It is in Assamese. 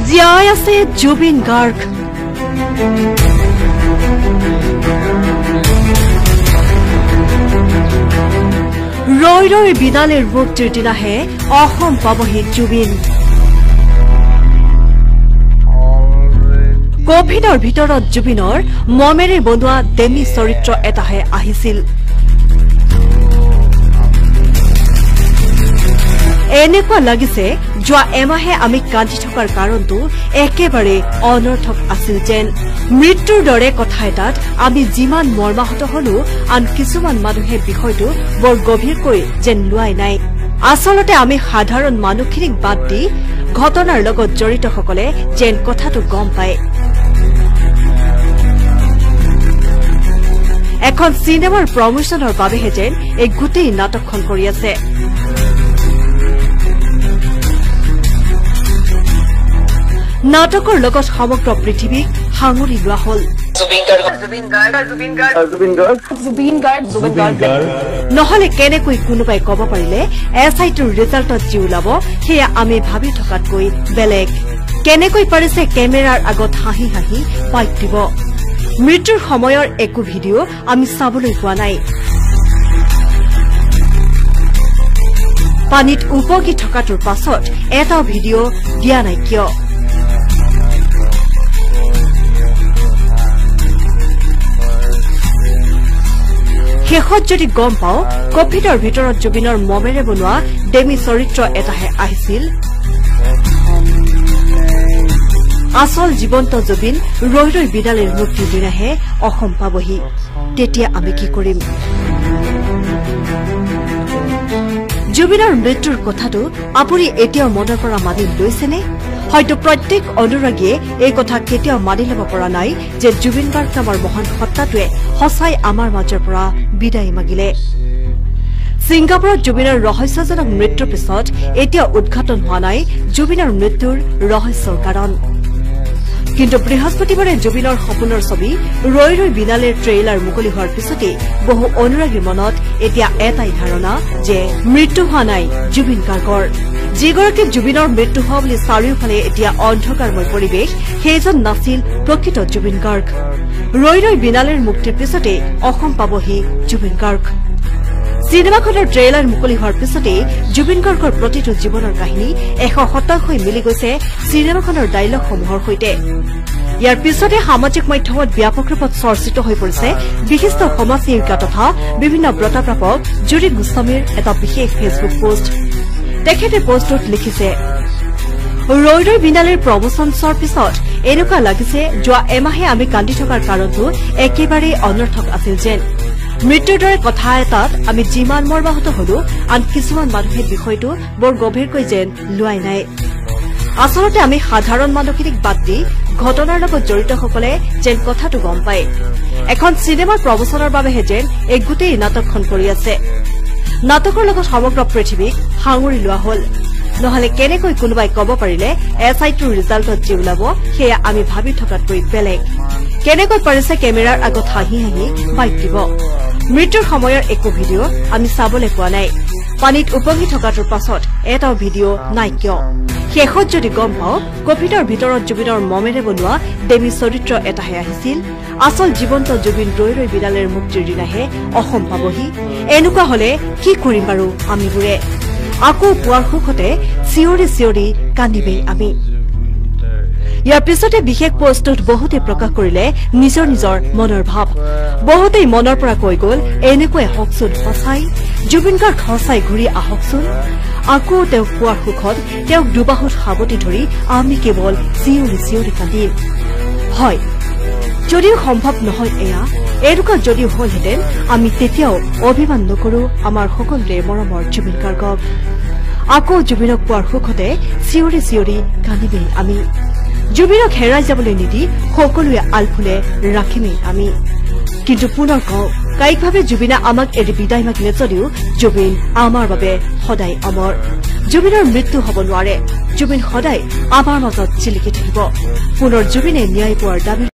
জীয়াই আছে জুবিন গাৰ্গ ৰৈ ৰৈ বিনালেৰ মুক্তিৰ দিনাহে অসম পাবহি জুবিন কোভিডৰ ভিতৰত জুবিনৰ মমেৰে বনোৱা ডেমি চৰিত্ৰ এটাহে আহিছিল এনেকুৱা লাগিছে যোৱা এমাহে আমি কান্দি থকাৰ কাৰণটো একেবাৰে অনৰ্থক আছিল যেন মৃত্যুৰ দৰে কথা এটাত আমি যিমান মৰ্মাহত হলো আন কিছুমান মানুহে বিষয়টো বৰ গভীৰকৈ যেন লোৱাই নাই আচলতে আমি সাধাৰণ মানুহখিনিক বাদ দি ঘটনাৰ লগত জড়িতসকলে যেন কথাটো গম পায় এখন চিনেমাৰ প্ৰমোচনৰ বাবেহে যেন এই গোটেই নাটকখন কৰি আছে নাটকৰ লগত সমগ্ৰ পৃথিৱীক সাঙুৰি লোৱা হল নহলে কেনেকৈ কোনোবাই কব পাৰিলে এছআইটোৰ ৰিজাল্টত যি ওলাব সেয়া আমি ভাবি থকাতকৈ বেলেগ কেনেকৈ পাৰিছে কেমেৰাৰ আগত হাঁহি হাঁহি পাইক দিব মৃত্যুৰ সময়ৰ একো ভিডিঅ' আমি চাবলৈ পোৱা নাই পানীত উপগি থকাটোৰ পাছত এটা ভিডিঅ' দিয়া নাই কিয় শেষত যদি গম পাওঁ কভিডৰ ভিতৰত জুবিনৰ মমেৰে বনোৱা ডেমি চৰিত্ৰ এটাহে আহিছিল আসল জীৱন্ত জুবিন ৰৈ ৰৈ বিনালেৰ মুক্তিৰ দিনাহে অসম পাবহি তেতিয়া আমি কি কৰিম জুবিনৰ মৃত্যুৰ কথাটো আপুনি এতিয়াও মনৰ পৰা মানি লৈছেনে হয়তো প্ৰত্যেক অনুৰাগীয়ে এই কথা কেতিয়াও মানি ল'ব পৰা নাই যে জুবিন গাৰ্গ নামৰ মহান সত্তাটোৱে সঁচাই আমাৰ মাজৰ পৰা বিদায় মাগিলে ছিংগাপুৰত জুবিনৰ ৰহস্যজনক মৃত্যুৰ পিছত এতিয়া উদ্ঘাটন হোৱা নাই জুবিনৰ মৃত্যুৰ ৰহস্যৰ কাৰণ কিন্তু বৃহস্পতিবাৰে জুবিনৰ সপোনৰ ছবি ৰৈ ৰৈ বিনালেৰ ট্ৰেইলাৰ মুকলি হোৱাৰ পিছতে বহু অনুৰাগীৰ মনত এতিয়া এটাই ধাৰণা যে মৃত্যু হোৱা নাই জুবিন গাৰ্গৰ যিগৰাকী জুবিনৰ মৃত্যু হোৱা বুলি চাৰিওফালে এতিয়া অন্ধকাৰময় পৰিৱেশ সেইজন নাছিল প্ৰকৃত জুবিন গাৰ্গ ৰৈ ৰৈ বিনালেৰ মুক্তিৰ পিছতে অসম পাবহি জুবিন গাৰ্গ চিনেমাখনৰ ট্ৰেইলাৰ মুকলি হোৱাৰ পিছতে জুবিন গাৰ্গৰ প্ৰতিটো জীৱনৰ কাহিনী 100% মিলি গৈছে চিনেমাখনৰ ডাইলগসমূহৰ সৈতে ইয়াৰ পিছতে সামাজিক মাধ্যমত ব্যাপক ৰূপত চৰ্চিত হৈ পৰিছে বিশিষ্ট সমাজসেৱিকা তথা বিভিন্ন বঁটাপ্ৰাপক জুৰি গোস্বামীৰ এটা বিশেষ ফেচবুক পোষ্ট তেখেতে পোষ্টত লিখিছে ৰৈ ৰৈ বিনালেৰ প্ৰমোচনছৰ পিছত এনেকুৱা লাগিছে যোৱা এমাহে আমি কান্দি থকাৰ কাৰণটো একেবাৰে অনৰ্থক আছিল যেন মৃত্যুৰ দৰে কথা এটাত আমি যিমান মৰ্মাহত হলো আন কিছুমান মানুহে বিষয়টো বৰ গভীৰকৈ যেন লোৱাই নাই আচলতে আমি সাধাৰণ মানুহখিনিক বাদ দি ঘটনাৰ লগত জড়িতসকলে যেন কথাটো গম পায় এখন চিনেমাৰ প্ৰমোচনৰ বাবেহে যেন এই গোটেই নাটকখন কৰি আছে নাটকৰ লগত সমগ্ৰ পৃথিৱীক সাঙুৰি লোৱা হল নহলে কেনেকৈ কোনোবাই কব পাৰিলে এছআইটোৰ ৰিজাল্টত যি ওলাব সেয়া আমি ভাবি থকাতকৈ বেলেগ কেনেকৈ পাৰিছে কেমেৰাৰ আগত হাঁহি হাঁহি পাইক দিব মৃত্যুৰ সময়ৰ একো ভিডিঅ' আমি চাবলৈ পোৱা নাই পানীত উপঙি থকাটোৰ পাছত এটাও ভিডিঅ' নাই কিয় শেষত যদি গম পাওঁ কভিডৰ ভিতৰত জুবিনৰ মমেৰে বনোৱা ডেমি চৰিত্ৰ এটাহে আহিছিল আসল জীৱন্ত জুবিন ৰৈ ৰৈ বিনালেৰ মুক্তিৰ দিনাহে অসম পাবহি এনেকুৱা হলে কি কৰিম বাৰু আমিবোৰে আকৌ পুৱাৰ সুখতে চিঞৰি চিঞৰি কান্দিমেই আমি ইয়াৰ পিছতে বিশেষ পোষ্টত বহুতে প্ৰকাশ কৰিলে নিজৰ নিজৰ মনৰ ভাৱ বহুতেই মনৰ পৰা কৈ গল এনেকুৱাই হওকচোন সঁচাই জুবিন গাৰ্গ সঁচাই ঘূৰি আহকচোন আকৌ তেওঁক পোৱাৰ সুখত তেওঁক দুবাহুত সাৱটি ধৰি আমি কেৱল চিঞৰি চিঞৰি কান্দিম হয় যদিও সম্ভৱ নহয় এয়া এনেকুৱা যদিও হলহেঁতেন আমি তেতিয়াও অভিমান নকৰো আমাৰ সকলোৰে মৰমৰ জুবিন গাৰ্গক আকৌ জুবিনক পোৱাৰ সুখতে চিঞৰি চিঞৰি কান্দিমেই আমি জুবিনক হেৰাই যাবলৈ নিদি সকলোৱে আলফুলে ৰাখিমেই আমি কিন্তু পুনৰ কওঁ কায়িকভাৱে জুবিনে আমাক এৰি বিদায় মাগিলে যদিও জুবিন আমাৰ বাবে সদায় অমৰ জুবিনৰ মৃত্যু হ'ব নোৱাৰে জুবিন সদায় আমাৰ মাজত জিলিকি থাকিব পুনৰ জুবিনে ন্যায় পোৱাৰ দাবী